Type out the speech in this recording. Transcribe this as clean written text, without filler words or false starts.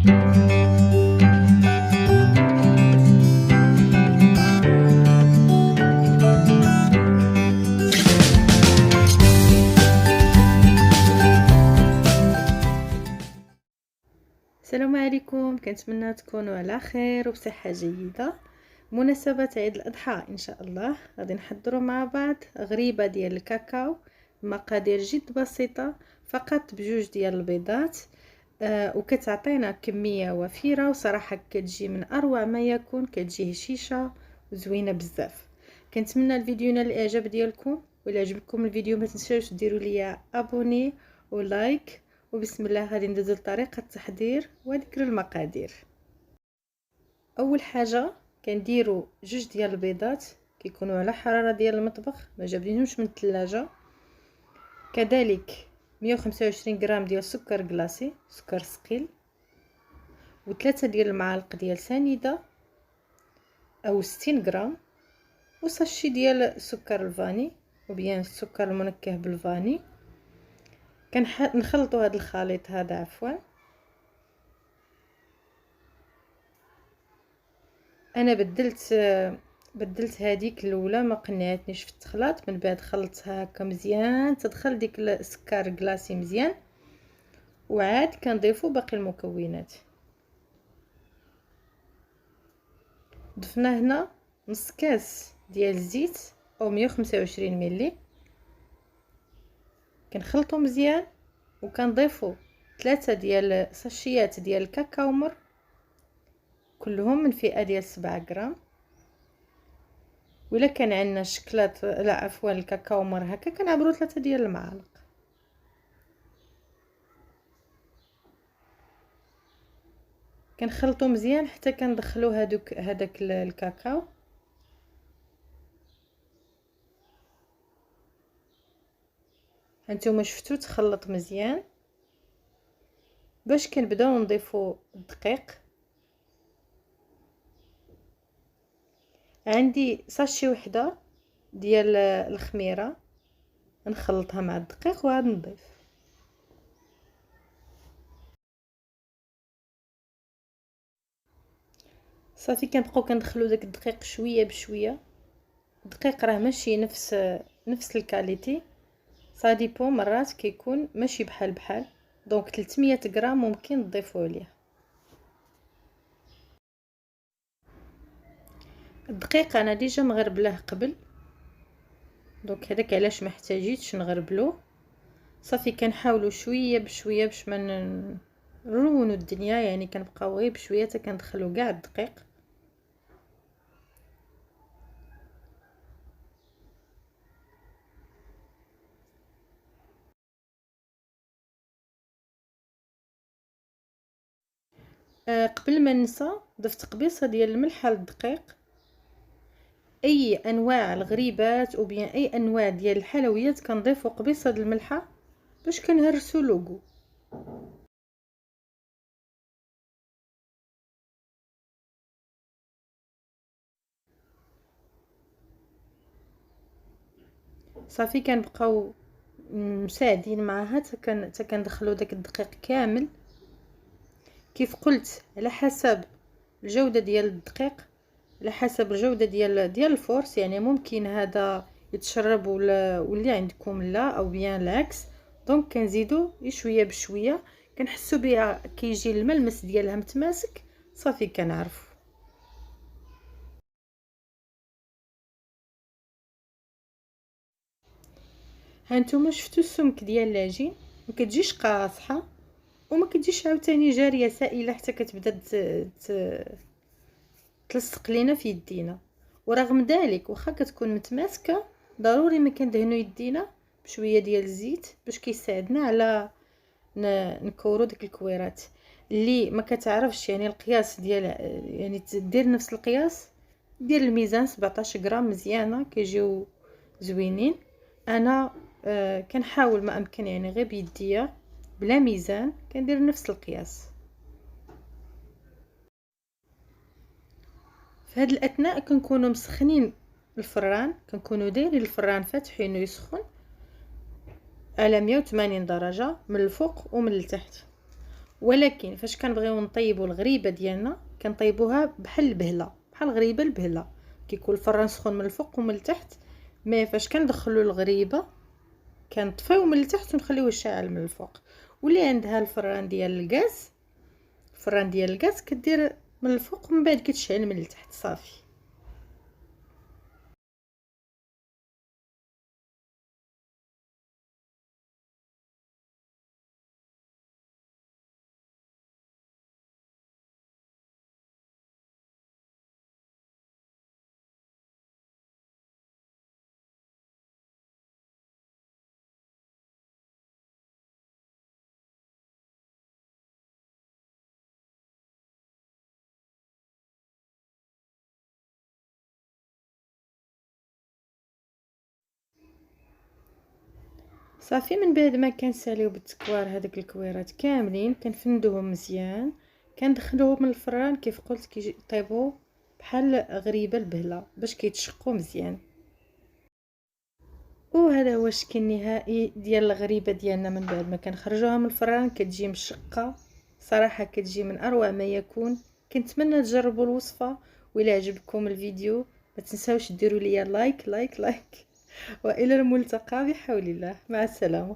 السلام عليكم، كنتمنى تكونوا على خير وبصحه جيده. بمناسبه عيد الاضحى ان شاء الله غادي نحضروا مع بعض غريبه ديال الكاكاو. مقادير جد بسيطه، فقط بجوج ديال البيضات، وكتعطينا كميه وفيره، وصراحه كتجي من اروع ما يكون، كتجي هشيشه وزوينه بزاف. كنتمنى الفيديو ينال الاعجاب ديالكم، ولا عجبكم الفيديو ما تنساوش ديروا لي ابوني ولايك. وبسم الله غادي ندوزو لطريقه التحضير وذكر المقادير. اول حاجه كنديروا جوج ديال البيضات كيكونوا على حراره ديال المطبخ، ما جابدينهمش من الثلاجه. كذلك 125 غرام ديال السكر كلاصي، سكر ثقيل، و3 ديال المعالق ديال سنيده او 60 غرام، وساشي ديال سكر الفاني وبيان السكر المنكه بالفاني. نخلطوا هذا الخليط هذا انا بدلت هذيك الاولى ما قنعتنيش في التخلاط، من بعد خلطتها هكا مزيان تدخل ديك السكر كلاصي مزيان، وعاد كنضيفوا باقي المكونات. ضفنا هنا نص كاس ديال الزيت او 125 ملي، كنخلطوا مزيان، وكنضيفوا 3 ديال ساشيات ديال الكاكاو مر، كلهم من فئه ديال 7 غرام. ولا كان عندنا شكلاط لا عفوا الكاكاو مر هكا كنعبروا 3 ديال المعالق. كنخلطوا مزيان حتى كندخلوا هذاك الكاكاو. هانتوما شفتوا تخلط مزيان. باش كنبداو نضيفوا الدقيق، عندي ساشي وحده ديال الخميره نخلطها مع الدقيق وعاد نضيف. صافي كنبقاو كندخلوا داك الدقيق شويه بشويه. الدقيق راه ماشي نفس الكاليتي، سا ديبون، مرات كيكون ماشي بحال دونك 300 غرام ممكن تضيفوا عليه. الدقيق انا ديجا مغربلاه قبل، دونك هذاك علاش ما احتاجيتش نغربلو. صافي كنحاولوا شويه بشويه باش ما نرونوا الدنيا، يعني كنبقاو غير بشويه حتى كندخلوا كاع الدقيق. قبل ما ننسى ضفت قبيصه ديال الملح للدقيق. اي انواع الغريبات او بيان اي انواع ديال الحلويات كنضيفوا قبيصه د الملحه باش كنهرسوا لوغو. صافي كنبقاو مساعدين معها حتى كندخلوا داك الدقيق كامل. كيف قلت على حسب الجوده ديال الدقيق، على حسب الجوده ديال الفورس، يعني ممكن هذا يتشرب واللي عندكم لا، او بيان العكس. دونك كنزيدو شويه بشويه، كنحسوا بها كيجي الملمس ديالها متماسك، صافي كنعرفوا. هانتوما شفتوا السمك ديال العجين، ما كتجيش قاصحه وما كتجيش عاوتاني جاريه سائله حتى كتبدا تلصق لينا في يدينا. ورغم ذلك واخا كتكون متماسكه، ضروري ما كندهنوا يدينا بشويه ديال الزيت باش كيساعدنا على نكورو ديك الكويرات. اللي ما كتعرفش يعني القياس ديال، يعني تدير نفس القياس، دير الميزان 17 غرام مزيانه كيجيو زوينين. انا كنحاول ما امكن يعني غير بيديا بلا ميزان كندير نفس القياس. في هذا الاثناء كنكونوا مسخنين الفران، كنكونوا دايرين الفران فاتحينو يسخن على 180 درجه من الفوق ومن التحت، ولكن فاش كنبغيو نطيبوا الغريبه ديالنا كنطيبوها بحال البهله، بحال غريبه البهله، كيكون الفران سخون من الفوق ومن التحت. مي فاش كندخلوا الغريبه كنطفيو من التحت ونخليوه يشعل من الفوق. واللي عندها الفران ديال الغاز كدير من الفوق ومن بعد كتشعل من التحت صافي. صافي من بعد ما كنساليو بالتكوار هذوك الكويرات كاملين كنفندوهم مزيان، كندخلوهم من الفران كيف قلت كيطيبوا بحال غريبه البهله باش كيتشقوا مزيان. وهذا هو الشكل النهائي ديال الغريبه ديالنا من بعد ما كنخرجوها من الفران. كتجي مشقه صراحه، كتجي من اروع ما يكون. كنتمنى تجربوا الوصفه، وإلا عجبكم الفيديو ما تنساوش ديروا لي لايك لايك لايك. والى الملتقى بحول الله، مع السلامه.